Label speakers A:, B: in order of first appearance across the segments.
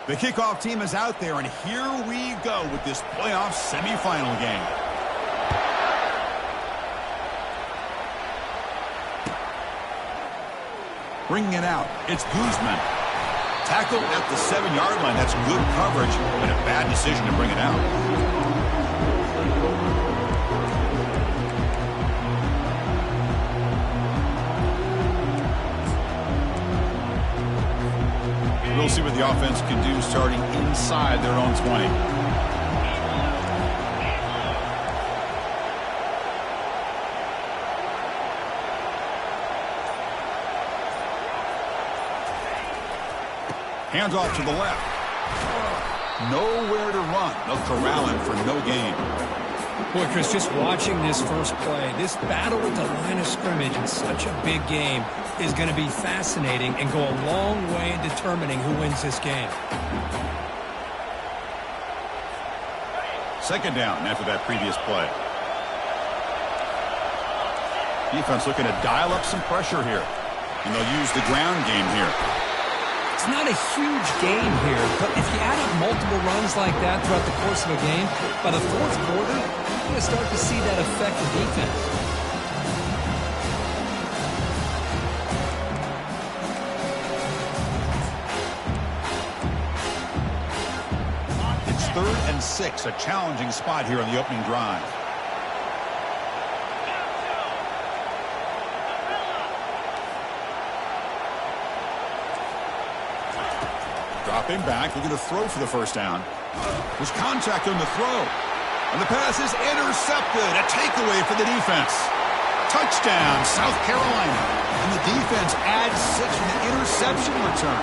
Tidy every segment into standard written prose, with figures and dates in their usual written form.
A: The kickoff team is out there, and here we go with this playoff semifinal game. Bringing it out, it's Guzman. Tackled at the 7-yard line. That's good coverage, but a bad decision to bring it out. We'll see what the offense can do starting inside their own 20. Hands off to the left. Nowhere to run. They'll corral him for no gain.
B: Boy, Chris, just watching this first play, this battle with the line of scrimmage in such a big game is going to be fascinating and go a long way in determining who wins this game.
A: Second down after that previous play. Defense looking to dial up some pressure here. And they'll use the ground game here.
B: It's not a huge game here, but if you add up multiple runs like that throughout the course of a game, by the fourth quarter, you're going to start to see that affect the defense.
A: It's 3rd and 6, a challenging spot here on the opening drive. Dropping back, looking to throw for the first down. There's contact on the throw. And the pass is intercepted. A takeaway for the defense. Touchdown, South Carolina. And the defense adds 6 with an interception return.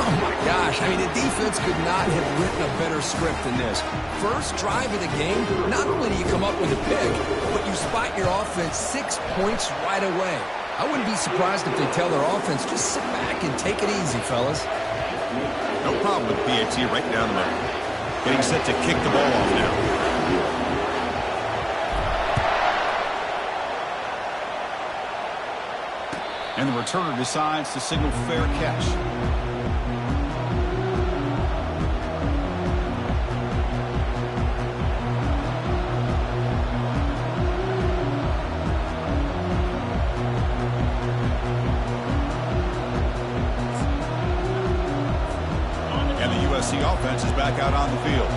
C: Oh, my gosh. I mean, the defense could not have written a better script than this. First drive of the game, not only do you come up with a pick, but you spot your offense 6 points right away. I wouldn't be surprised if they tell their offense, just sit back and take it easy, fellas.
A: No problem with PAT right down the middle. Getting set to kick the ball off now. And the returner decides to signal fair catch. The offense is back out on the field.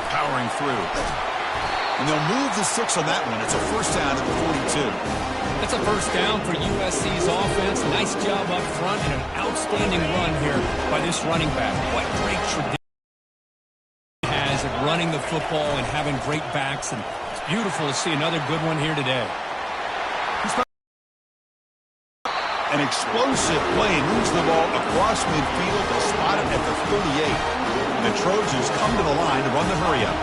A: Powering through. And they'll move the 6 on that one. It's a first down at the 42.
B: That's a first down for USC's offense. Nice job up front and an outstanding run here by this running back. What great tradition he has of running the football and having great backs. And it's beautiful to see another good one here today.
A: An explosive play, moves the ball across midfield to spot it at the 38. And the Trojans come to the line to run the hurry-up.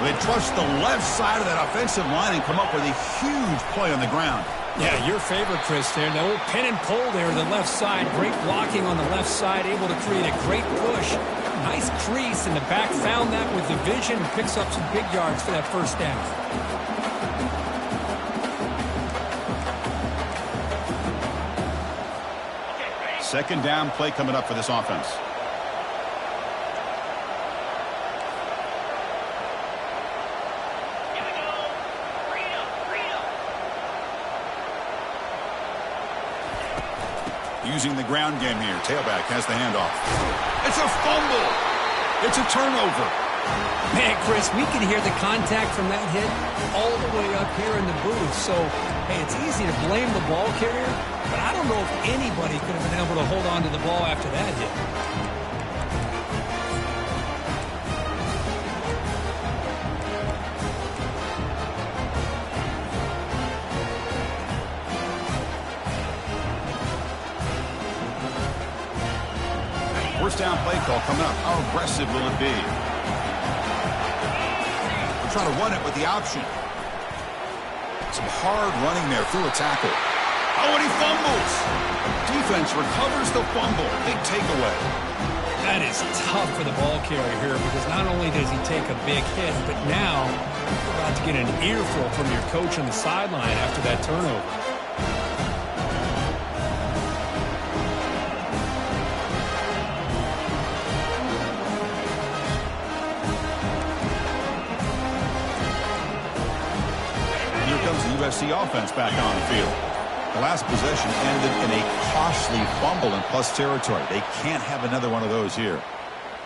A: They trust the left side of that offensive line and come up with a huge play on the ground.
B: Yeah, your favorite, Chris, there. The old pin and pull there to the left side. Great blocking on the left side, able to create a great push. Nice crease, and the back found that with the vision and picks up some big yards for that first down.
A: Second down play coming up for this offense. Using the ground game here. Tailback has the handoff. It's a fumble. It's a turnover.
B: Man, Chris, we can hear the contact from that hit all the way up here in the booth. So, hey, it's easy to blame the ball carrier, but I don't know if anybody could have been able to hold on to the ball after that hit.
A: First down play call coming up. How aggressive will it be? We're trying to run it with the option. Some hard running there through a tackle. Oh, and he fumbles. Defense recovers the fumble. Big takeaway.
B: That is tough for the ball carrier here because not only does he take a big hit, but now you're about to get an earful from your coach on the sideline after that turnover.
A: USC offense back on the field. The last possession ended in a costly fumble in plus territory. They can't have another one of those here.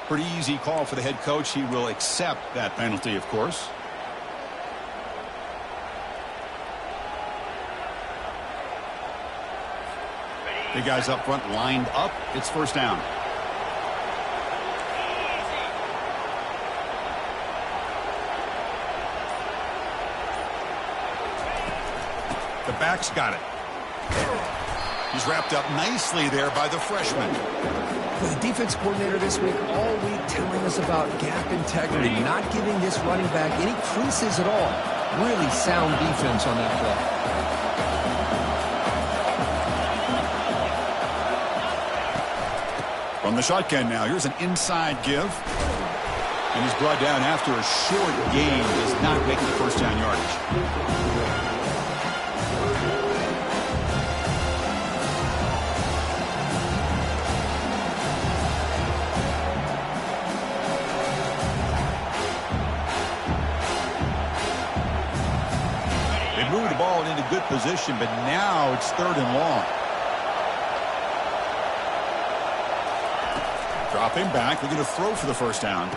A: Pretty easy call for the head coach. He will accept that penalty, of course. The guys up front lined up. It's first down. The back's got it. He's wrapped up nicely there by the freshman.
C: The defense coordinator this week all week telling us about gap integrity, not giving this running back any creases at all. Really sound defense on that play.
A: From the shotgun now, here's an inside give. And he's brought down after a short gain. Does not make the first down yardage. Moved the ball into good position, but now it's third and long. Dropping back, looking to throw for the first down.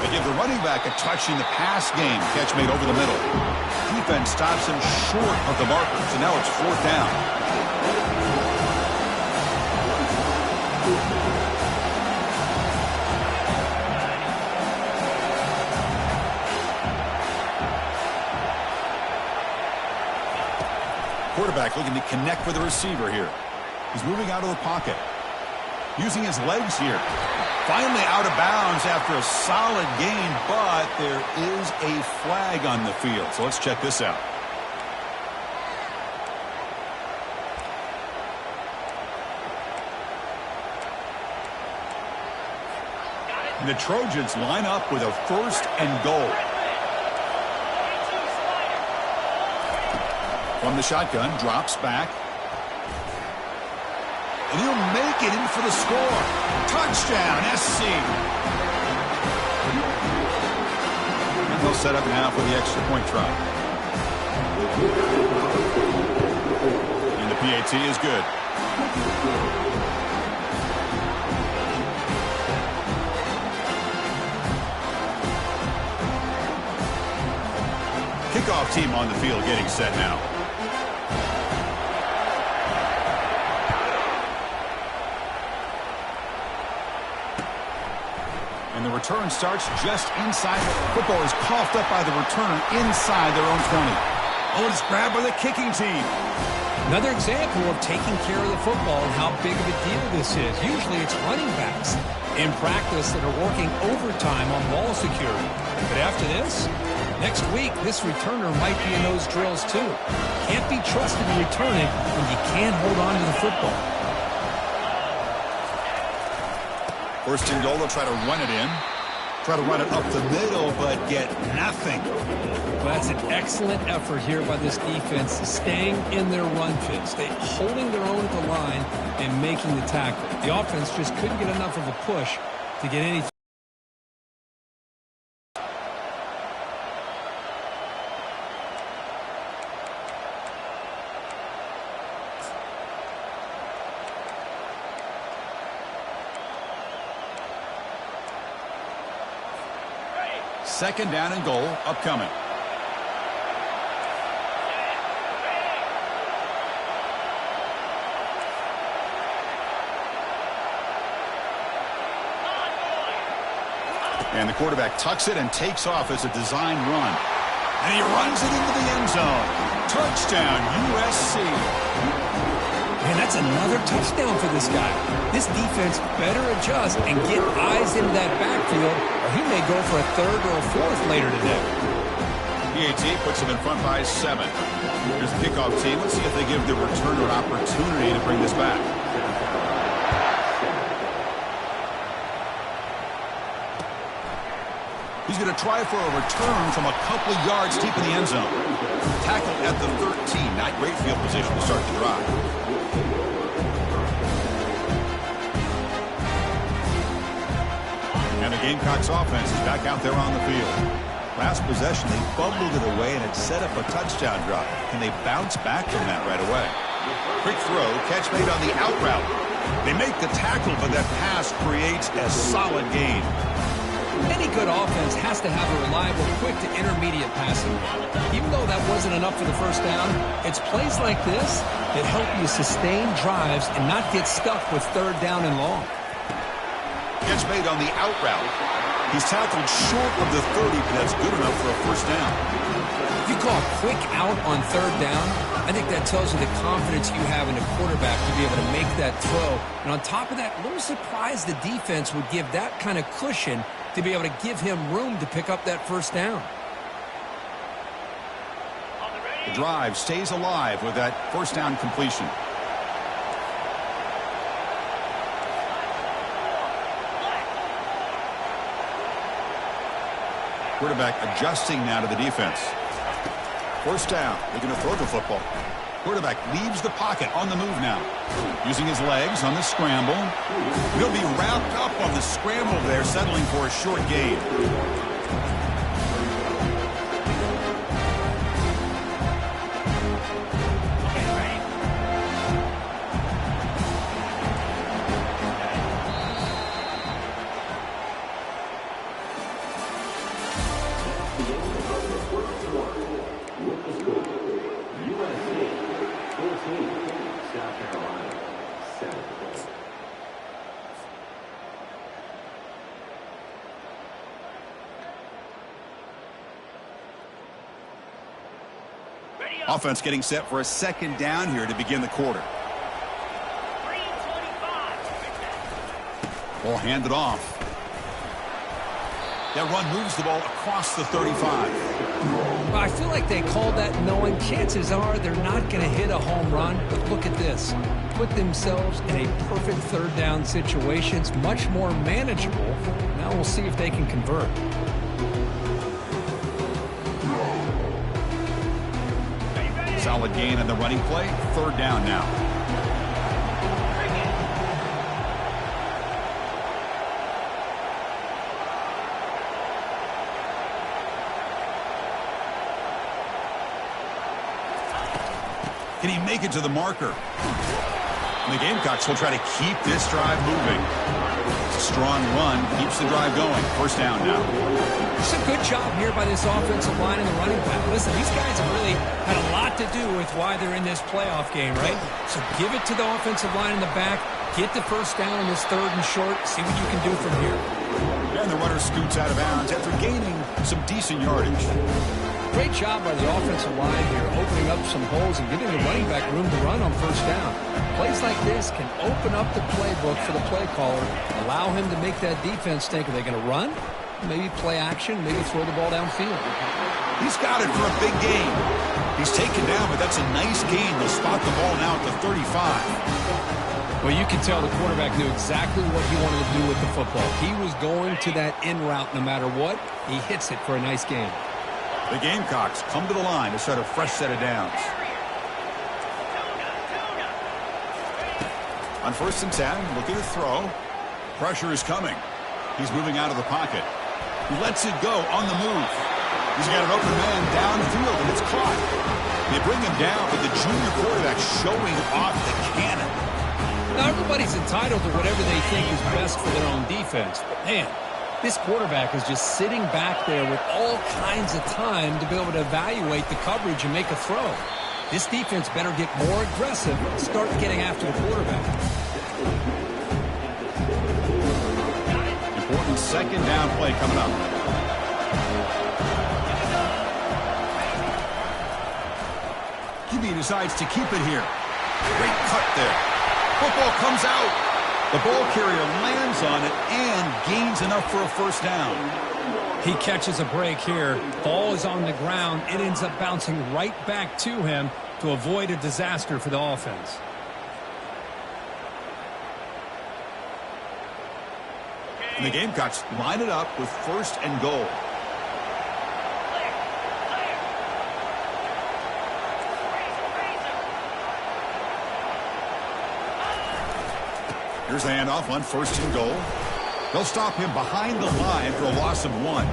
A: They give the running back a touch in the pass game. Catch made over the middle. Defense stops him short of the marker, so now it's fourth down. Quarterback looking to connect with the receiver here. He's moving out of the pocket. Using his legs here. Finally out of bounds after a solid gain, but there is a flag on the field. So let's check this out. And the Trojans line up with a first and goal. From the shotgun, drops back. And he'll make it in for the score. Touchdown, SC. And they'll set up now for the extra point try. And the PAT is good. Kickoff team on the field getting set now. And the return starts just inside. Football is coughed up by the returner inside their own 20. Oh, it's grabbed by the kicking team.
B: Another example of taking care of the football and how big of a deal this is. Usually it's running backs in practice that are working overtime on ball security. But after this, next week, this returner might be in those drills too. Can't be trusted in returning when you can't hold on to the football.
A: First and goal, they'll try to run it in. Try to run it up the middle, but get nothing.
B: Well, that's an excellent effort here by this defense, staying in their run fits. They holding their own at the line and making the tackle. The offense just couldn't get enough of a push to get anything.
A: Second down and goal upcoming. And the quarterback tucks it and takes off as a design run. And he runs it into the end zone. Touchdown, USC.
B: Man, that's another touchdown for this guy. This defense better adjust and get eyes into that backfield, or he may go for a third or a fourth later today.
A: PAT puts him in front by 7. Here's the kickoff team. Let's see if they give the returner an opportunity to bring this back. He's going to try for a return from a couple of yards deep in the end zone. Tackled at the 13. Not great field position to start the drive. And the Gamecocks offense is back out there on the field. Last possession, they fumbled it away, and it set up a touchdown drop. Can they bounce back from that right away? Quick throw, catch made on the out route. They make the tackle, but that pass creates a solid gain.
B: Any good offense has to have a reliable, quick to intermediate passing game. Even though that wasn't enough for the first down, it's plays like this that help you sustain drives and not get stuck with third down and long.
A: Catch made on the out route. He's tackled short of the 30, but that's good enough for a first down.
B: If you call a quick out on third down, I think that tells you the confidence you have in the quarterback to be able to make that throw. And on top of that, a little surprised the defense would give that kind of cushion to be able to give him room to pick up that first down.
A: The drive stays alive with that first down completion. Quarterback adjusting now to the defense. First down. They're going to throw the football. Quarterback leaves the pocket on the move now. Using his legs on the scramble. He'll be wrapped up on the scramble there, settling for a short gain. Offense getting set for a second down here to begin the quarter. Ball handed off. That run moves the ball across the 35.
B: Well, I feel like they called that knowing chances are they're not going to hit a home run. But look at this. Put themselves in a perfect third down situation. It's much more manageable. Now we'll see if they can convert.
A: Solid gain on the running play. Third down now. Can he make it to the marker? And the Gamecocks will try to keep this drive moving. It's a strong run. Keeps the drive going. First down now.
B: It's a good job here by this offensive line and the running back. Listen, these guys have really had a lot to do with why they're in this playoff game, right? So give it to the offensive line in the back. Get the first down in this third and short. See what you can do from here.
A: And the runner scoots out of bounds after gaining some decent yardage.
B: Great job by the offensive line here, opening up some holes and giving the running back room to run on first down. Plays like this can open up the playbook for the play caller, allow him to make that defense think, are they going to run? Maybe play action, maybe throw the ball downfield.
A: He's got it for a big gain. He's taken down, but that's a nice gain. They'll spot the ball now at the 35.
B: Well, you can tell the quarterback knew exactly what he wanted to do with the football. He was going to that in route no matter what. He hits it for a nice gain.
A: The Gamecocks come to the line to start a fresh set of downs. On 1st and 10, looking to throw. Pressure is coming. He's moving out of the pocket. He lets it go on the move. He's got an open man downfield, and it's caught. They bring him down, but the junior quarterback showing off the cannon.
B: Now, everybody's entitled to whatever they think is best for their own defense. But, man, this quarterback is just sitting back there with all kinds of time to be able to evaluate the coverage and make a throw. This defense better get more aggressive and start getting after the quarterback.
A: Important second down play coming up. QB decides to keep it here. Great cut there. Football comes out. The ball carrier lands on it and gains enough for a first down.
B: He catches a break here. Ball is on the ground. It ends up bouncing right back to him to avoid a disaster for the offense.
A: And the Gamecocks line it up with 1st and goal. Here's the handoff on 1st and goal. They'll stop him behind the line for a loss of 1.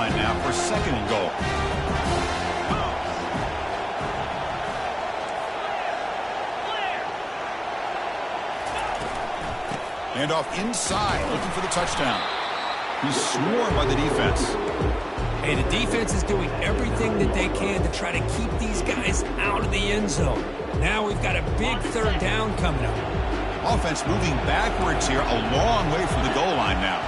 A: line now for 2nd and goal. And off inside, looking for the touchdown. He's swarmed by the defense.
B: Hey, the defense is doing everything that they can to try to keep these guys out of the end zone. Now we've got a big 3rd down coming up.
A: Offense moving backwards here, a long way from the goal line now.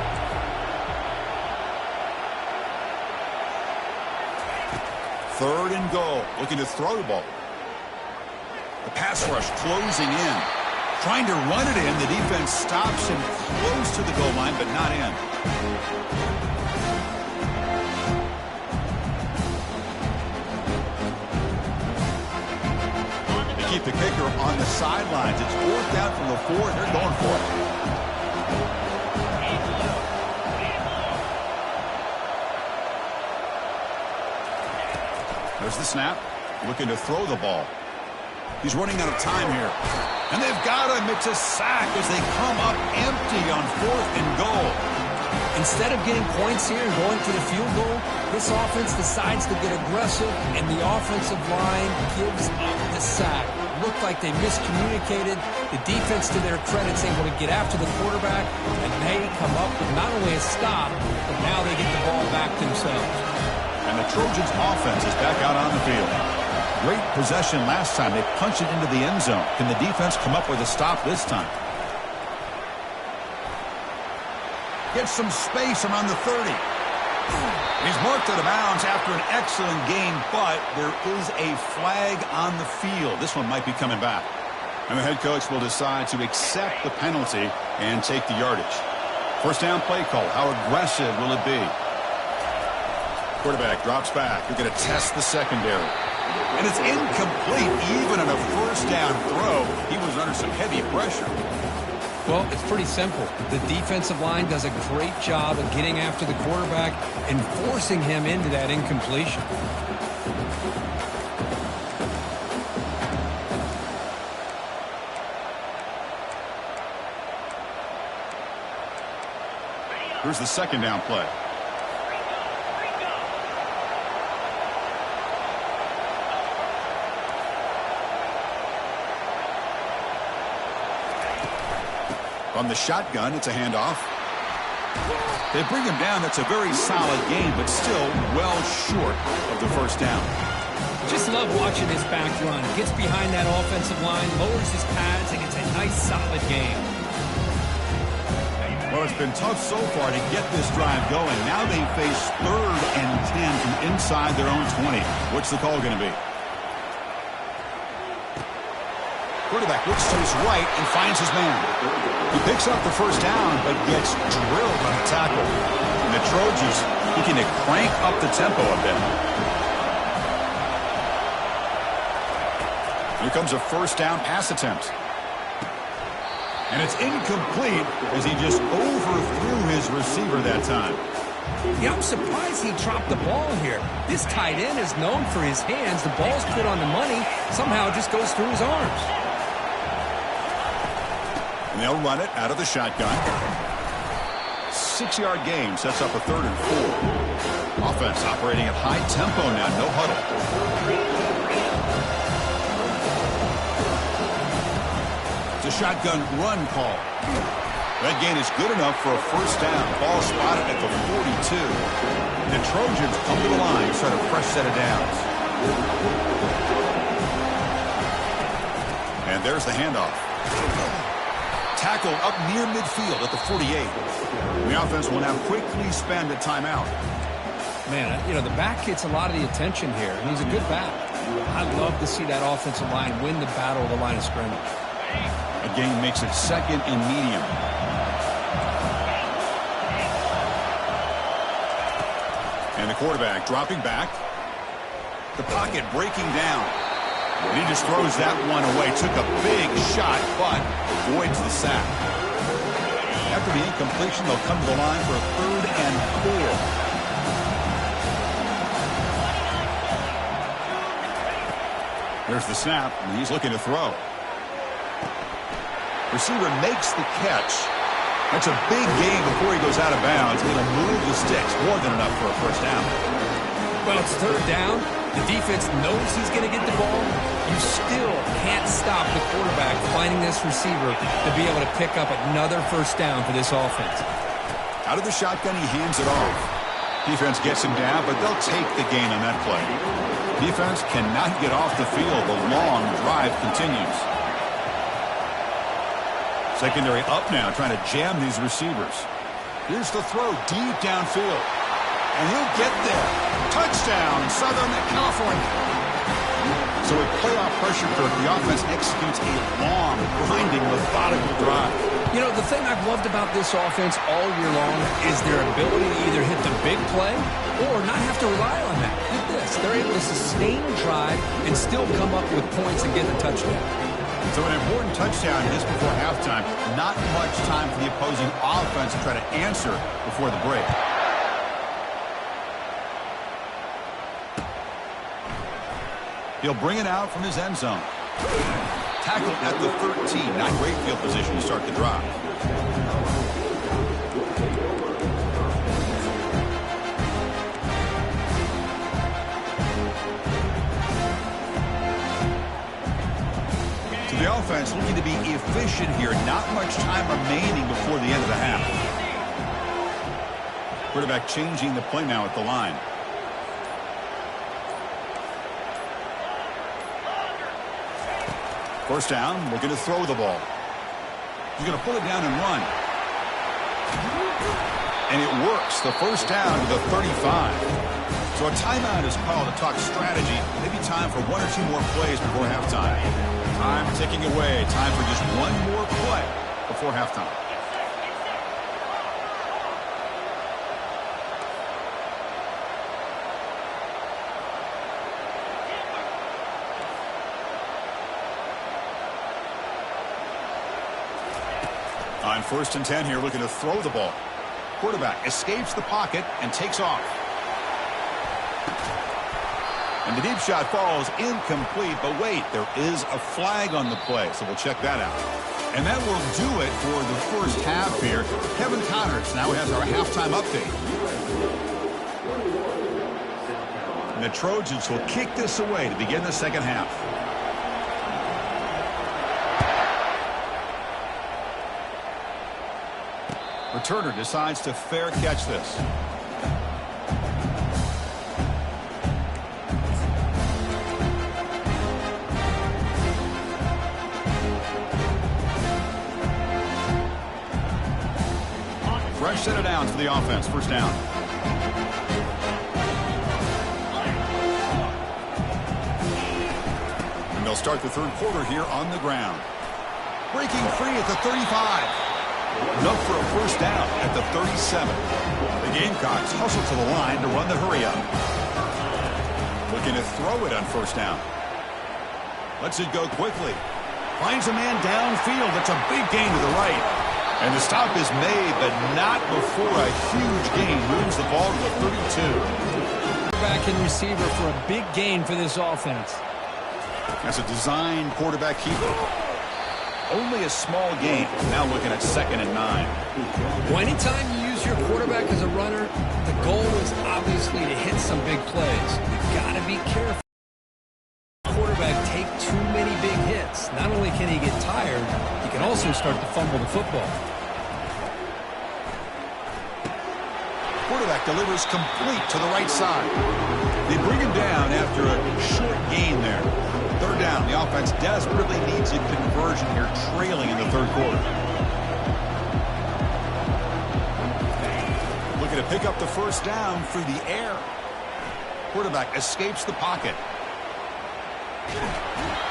A: Third and goal, looking to throw the ball. The pass rush closing in. Trying to run it in. The defense stops him close to the goal line, but not in. They keep the kicker on the sidelines. It's 4th down from the 4. They're going for it. There's the snap. Looking to throw the ball. He's running out of time here. And they've got him. It's a sack as they come up empty on 4th and goal.
B: Instead of getting points here and going for the field goal, this offense decides to get aggressive, and the offensive line gives up the sack. Looked like they miscommunicated. The defense, to their credit, is able to get after the quarterback, and they come up with not only a stop, but now they get the ball back themselves.
A: And the Trojans' offense is back out on the field. Great possession last time. They punched it into the end zone. Can the defense come up with a stop this time? Gets some space around the 30. He's marked out of bounds after an excellent game, but there is a flag on the field. This one might be coming back. And the head coach will decide to accept the penalty and take the yardage. 1st down play call. How aggressive will it be? Quarterback drops back. They're going to test the secondary. And it's incomplete. Even on a 1st down throw, he was under some heavy pressure.
B: Well, it's pretty simple. The defensive line does a great job of getting after the quarterback and forcing him into that incompletion.
A: Here's the 2nd down play. On the shotgun, it's a handoff. They bring him down. That's a very solid game, but still well short of the 1st down.
B: Just love watching this back run. Gets behind that offensive line, lowers his pads, and it's a nice, solid game.
A: Well, it's been tough so far to get this drive going. Now they face 3rd and 10 from inside their own 20. What's the call going to be? Quarterback looks to his right and finds his man. He picks up the 1st down, but gets drilled on the tackle. And the Trojans looking to crank up the tempo a bit. Here comes a 1st down pass attempt. And it's incomplete as he just overthrew his receiver that time.
B: Yeah, I'm surprised he dropped the ball here. This tight end is known for his hands. The ball's put on the money. Somehow it just goes through his arms.
A: And they'll run it out of the shotgun. 6-yard gain sets up a 3rd and 4. Offense operating at high tempo now, no huddle. It's a shotgun run call. That gain is good enough for a 1st down. Ball spotted at the 42. The Trojans come to the line, start a fresh set of downs. And there's the handoff. Tackled up near midfield at the 48. The offense will now quickly spend a timeout.
B: Man, you know, the back gets a lot of the attention here, and he's a good back. I'd love to see that offensive line win the battle of the line of scrimmage.
A: A gain makes it 2nd and medium. And the quarterback dropping back. The pocket breaking down. And he just throws that one away. Took a big shot, but avoids the sack. After the incompletion, they'll come to the line for a 3rd and 4. There's the snap, and he's looking to throw. Receiver makes the catch, That's a big gain before he goes out of bounds. It'll move the sticks more than enough for a first down.
B: Well, it's third down. The defense knows he's going to get the ball. You still can't stop the quarterback finding this receiver to be able to pick up another first down for this offense.
A: Out of the shotgun, he hands it off. Defense gets him down, but they'll take the gain on that play. Defense cannot get off the field. The long drive continues. Secondary up now, trying to jam these receivers. Here's the throw deep downfield. And he'll get there. Touchdown, Southern California. So with playoff pressure, Kirk, the offense executes a long, grinding, methodical drive.
B: You know, the thing I've loved about this offense all year long is their ability to either hit the big play or not have to rely on that. With this, they're able to sustain a drive and still come up with points and get the touchdown.
A: So an important touchdown just before halftime. Not much time for the opposing offense to try to answer before the break. He'll bring it out from his end zone. Tackled at the 13. Not great field position to start the drive. So the offense looking to be efficient here. Not much time remaining before the end of the half. Quarterback changing the play now at the line. First down, looking to throw the ball. He's going to pull it down and run. And it works. The first down to the 35. So a timeout is called to talk strategy. Maybe time for one or two more plays before halftime. Time ticking away. Time for just one more play before halftime. On 1st and 10 here, looking to throw the ball. Quarterback escapes the pocket and takes off. And the deep shot falls incomplete, but wait, there is a flag on the play, so we'll check that out. And that will do it for the first half here. Kevin Connors now has our halftime update. And the Trojans will kick this away to begin the second half. Returner decides to fair catch this. Fresh set of downs for the offense. First down. And they'll start the third quarter here on the ground. Breaking free at the 35. Enough for a first down at the 37. The Gamecocks hustle to the line to run the hurry up. Looking to throw it on first down. Lets it go quickly. Finds a man downfield. That's a big gain to the right. And the stop is made, but not before a huge gain. Moves the ball to the 32.
B: Quarterback and receiver for a big gain for this offense.
A: That's a design quarterback keeper. Only a small gain. Now looking at 2nd and 9.
B: Well, anytime you use your quarterback as a runner, the goal is obviously to hit some big plays. You've got to be careful. Quarterback take too many big hits. Not only can he get tired, he can also start to fumble the football.
A: Quarterback delivers complete to the right side. They bring him down after a short gain there. Third down. The offense desperately needs a conversion here, trailing in the third quarter. Looking to pick up the first down through the air. Quarterback escapes the pocket.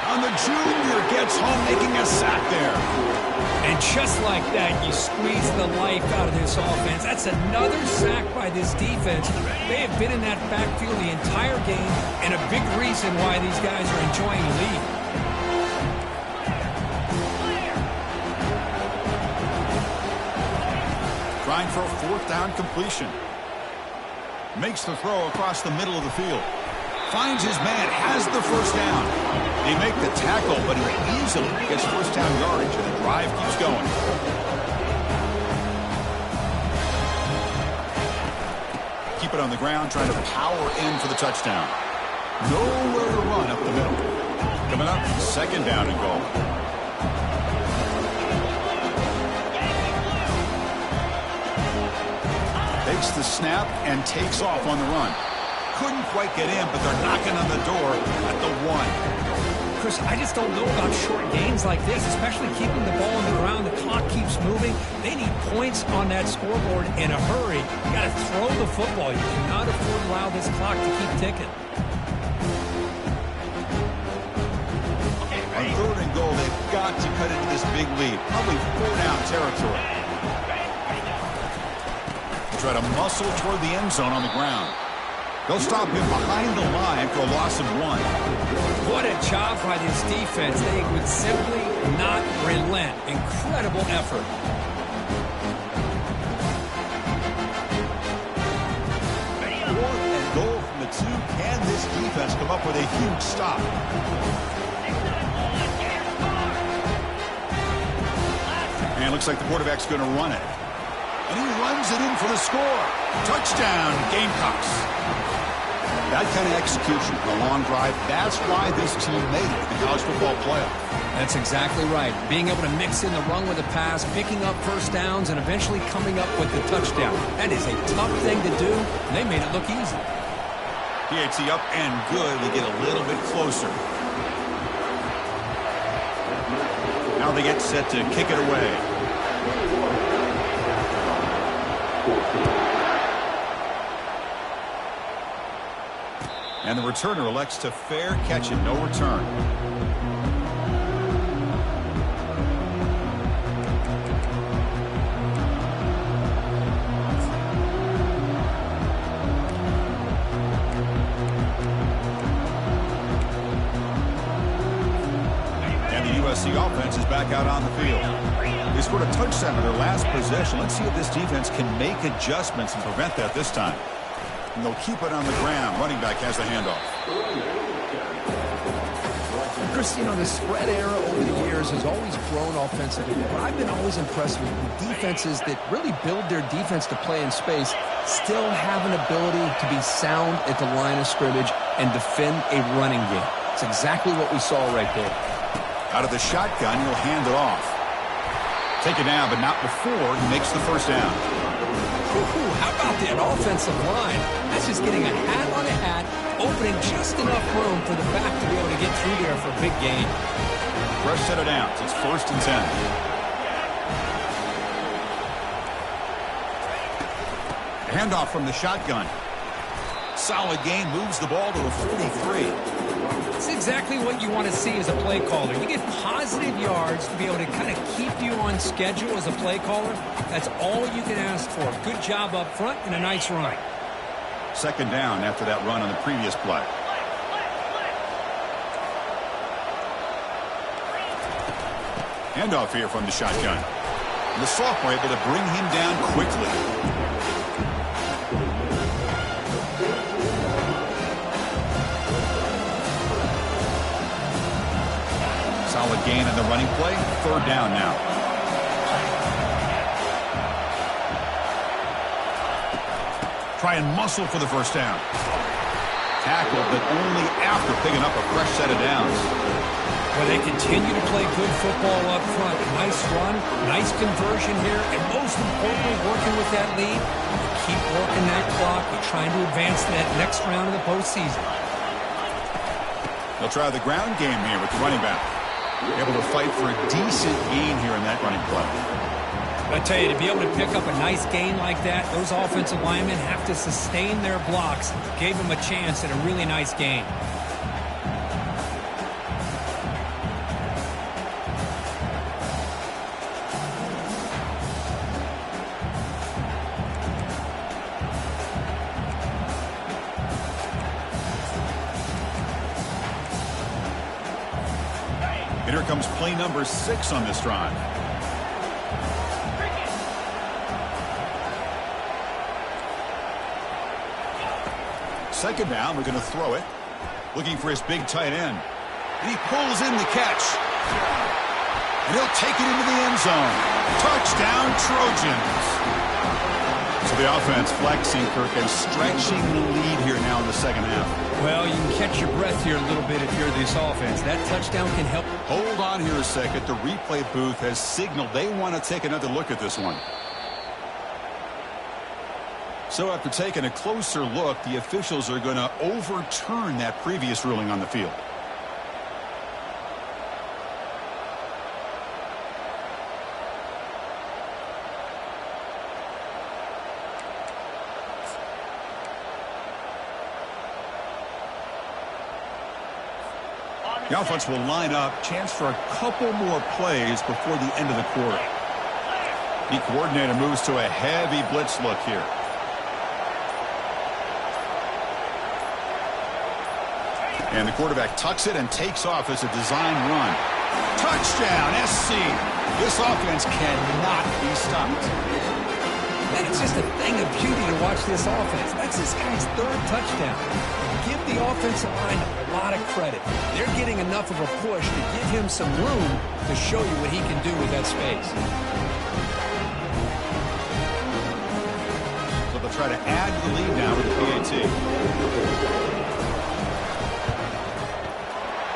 A: And the junior gets home, making a sack there.
B: And just like that, you squeeze the life out of this offense. That's another sack by this defense. They have been in that backfield the entire game, and a big reason why these guys are enjoying the lead.
A: Trying for a fourth down completion. Makes the throw across the middle of the field. Finds his man, has the first down. They make the tackle, but he easily gets first down yardage, and the drive keeps going. it on the ground, trying to power in for the touchdown. Nowhere to run up the middle. Coming up, second down and goal. Takes the snap and takes off on the run. Couldn't quite get in, but they're knocking on the door at the 1.
B: Chris, I just don't know about short gains like this, especially keeping the ball on the ground. The clock keeps moving. They need points on that scoreboard in a hurry. You got to throw the football. You cannot afford to allow this clock to keep ticking.
A: On third and goal, they've got to cut into this big lead. Probably 4-down territory. Try to muscle toward the end zone on the ground. They'll stop him behind the line for a loss of 1.
B: What a job by this defense. They would simply not relent. Incredible effort.
A: Fourth and goal from the 2. Can this defense come up with a huge stop? And it looks like the quarterback's going to run it. And he runs it in for the score. Touchdown, Gamecocks. That kind of execution, a long drive, that's why this team made it to the college football playoff.
B: That's exactly right. Being able to mix in the run with the pass, picking up first downs, and eventually coming up with the touchdown. That is a tough thing to do, and they made it look easy.
A: PAT up and good. We get a little bit closer. Now they get set to kick it away. And the returner elects to fair catch it, no return. And the USC offense is back out on the field. They scored a touchdown on their last possession. Let's see if this defense can make adjustments and prevent that this time. And they'll keep it on the ground. Running back has the handoff.
C: Chris, you know, the spread era over the years has always grown offensively, but I've been always impressed with defenses that really build their defense to play in space, still have an ability to be sound at the line of scrimmage and defend a running game. It's exactly what we saw right there.
A: Out of the shotgun, he'll hand it off. Take it down, but not before he makes the first down.
B: Ooh, how about that offensive line? That's just getting a hat on a hat, opening just enough room for the back to be able to get through there for a big gain.
A: Fresh set of downs. It's 1st and 10. Handoff from the shotgun. Solid gain, moves the ball to a 43.
B: It's exactly what you want to see as a play caller. You get positive yards to be able to kind of keep you on schedule as a play caller. That's all you can ask for. Good job up front and a nice run.
A: Second down after that run on the previous play. Handoff here from the shotgun. And the sophomore able to bring him down quickly. Solid gain on the running play. Third down now. Try and muscle for the first down. Tackled, but only after picking up a fresh set of downs.
B: Well, they continue to play good football up front. Nice run, nice conversion here, and most importantly, working with that lead, keep working that clock. You're trying to advance to that next round of the postseason.
A: They'll try the ground game here with the running back. Able to fight for a decent gain here in that running play.
B: I tell you, to be able to pick up a nice gain like that, those offensive linemen have to sustain their blocks. Gave them a chance at a really nice gain.
A: And here comes play number 6 on this drive. Second down, we're going to throw it. Looking for his big tight end. And he pulls in the catch. And he'll take it into the end zone. Touchdown, Trojans. So the offense flexing, Kirk, and stretching the lead here now in the second half.
B: Well, you can catch your breath here a little bit if you're this offense. That touchdown can help.
A: Hold on here a second. The replay booth has signaled they want to take another look at this one. So after taking a closer look, the officials are going to overturn that previous ruling on the field. The offense will line up. Chance for a couple more plays before the end of the quarter. The coordinator moves to a heavy blitz look here. And the quarterback tucks it and takes off as a design run. Touchdown, SC. This offense cannot be stopped.
B: Man, it's just a thing of beauty to watch this offense. That's this guy's third touchdown. Give the offensive line a lot of credit. They're getting enough of a push to give him some room to show you what he can do with that space.
A: So they'll try to add the lead now with the PAT.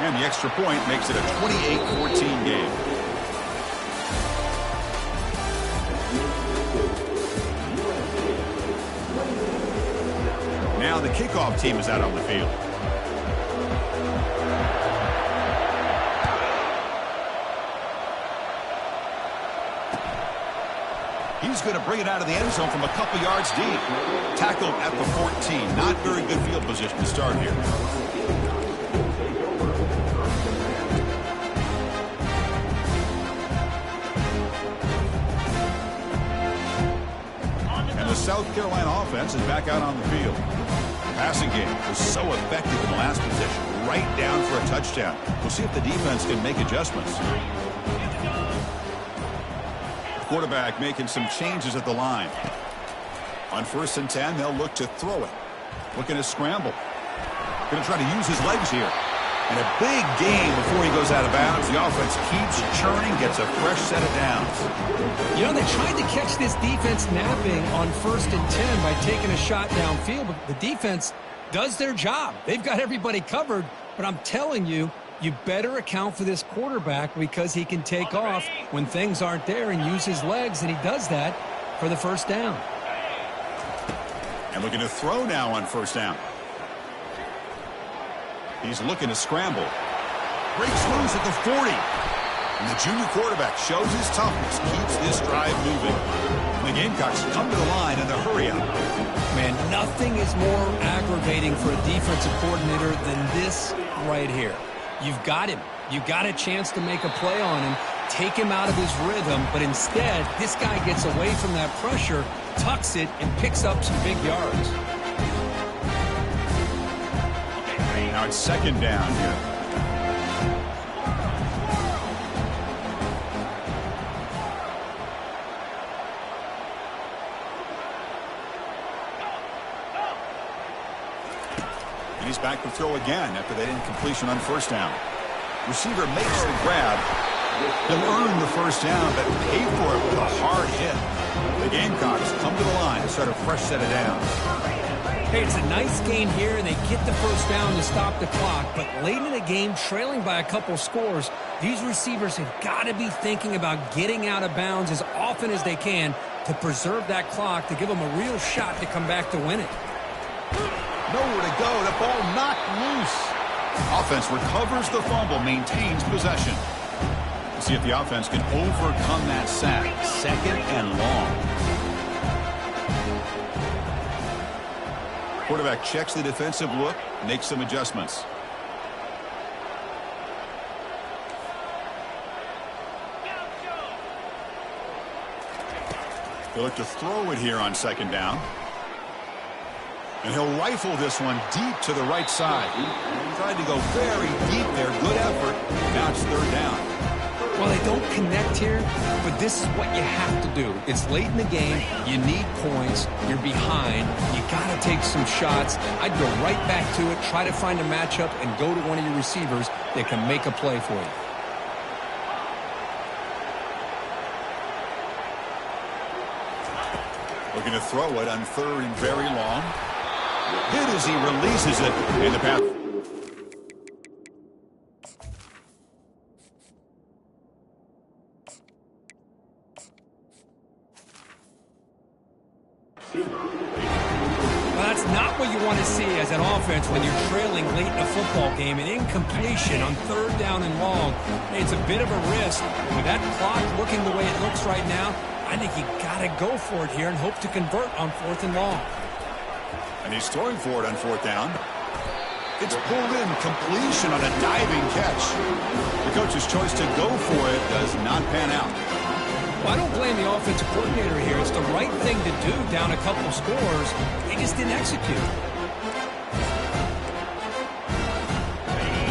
A: And the extra point makes it a 28-14 game. Now the kickoff team is out on the field. He's going to bring it out of the end zone from a couple yards deep. Tackled at the 14. Not very good field position to start here. The South Carolina offense is back out on the field. The passing game was so effective in the last possession, right down for a touchdown. We'll see if the defense can make adjustments. The quarterback making some changes at the line. On 1st and 10, they'll look to throw it. Looking to scramble. Going to try to use his legs here. And a big gain before he goes out of bounds. The offense keeps churning, gets a fresh set of downs.
B: You know, they tried to catch this defense napping on 1st and 10 by taking a shot downfield, but the defense does their job. They've got everybody covered, but I'm telling you, you better account for this quarterback because he can take off when things aren't there and use his legs, and he does that for the first down.
A: And looking to throw now on 1st down. He's looking to scramble. Breaks loose at the 40. And the junior quarterback shows his toughness, keeps this drive moving. And the Gamecocks come to the line in the hurry up.
B: Man, nothing is more aggravating for a defensive coordinator than this right here. You've got him. You got a chance to make a play on him, take him out of his rhythm, but instead, this guy gets away from that pressure, tucks it, and picks up some big yards.
A: Now it's 2nd down here. And he's back to throw again after that incompletion on 1st down. Receiver makes the grab. He'll earn the 1st down, but pay for it with a hard hit. The Gamecocks come to the line and start a fresh set of downs.
B: Hey, it's a nice game here, and they get the 1st down to stop the clock. But late in the game, trailing by a couple scores, these receivers have got to be thinking about getting out of bounds as often as they can to preserve that clock, to give them a real shot to come back to win it.
A: Nowhere to go. The ball knocked loose. Offense recovers the fumble, maintains possession. Let's see if the offense can overcome that sack. 2nd and long. Quarterback checks the defensive look, makes some adjustments. They look to throw it here on 2nd down. And he'll rifle this one deep to the right side. Tried to go very deep there. Good effort. Now it's 3rd down.
B: Well, they don't connect here, but this is what you have to do. It's late in the game. You need points. You're behind. You got to take some shots. I'd go right back to it, try to find a matchup, and go to one of your receivers that can make a play for you.
A: Looking to throw it on 3rd and very long. Hit as he releases it in the pass.
B: Well, that's not what you want to see as an offense when you're trailing late in a football game. An incompletion on 3rd down and long. It's a bit of a risk. With that clock looking the way it looks right now, I think you got to go for it here and hope to convert on 4th and long.
A: And he's throwing for it on 4th down. It's pulled in, completion on a diving catch. The coach's choice to go for it does not pan out.
B: Well, I don't blame the offensive coordinator here. It's the right thing to do down a couple scores. They just didn't execute.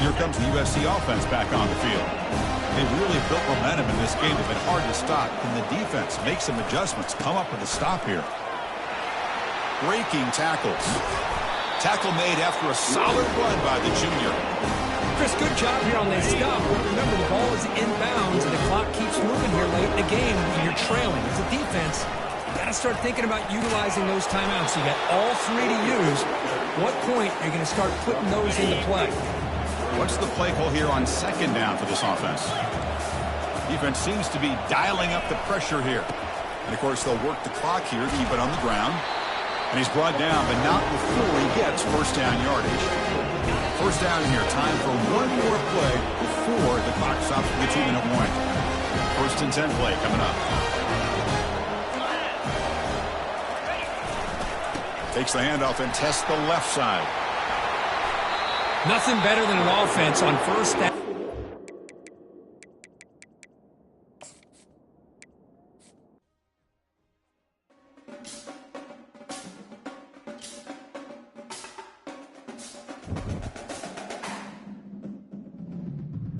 A: Here comes the USC offense back on the field. They've really built momentum in this game. They've been hard to stop. Can the defense make some adjustments, come up with a stop here? Breaking tackles. Tackle made after a solid run by the junior.
B: Chris, good job here on this stop. But remember, the ball is inbounds, and the clock keeps moving here late in the game when you're trailing. As a defense, you got to start thinking about utilizing those timeouts. You got all 3 to use. What point are you going to start putting those into play?
A: What's the play call here on 2nd down for this offense? Defense seems to be dialing up the pressure here. And, of course, they'll work the clock here, keep it on the ground. And he's brought down, but not before he gets 1st down yardage. 1st down here, time for one more play before the clock stops for the 2-minute warning. 1st and 10 play coming up. Takes the handoff and tests the left side.
B: Nothing better than an offense on 1st down.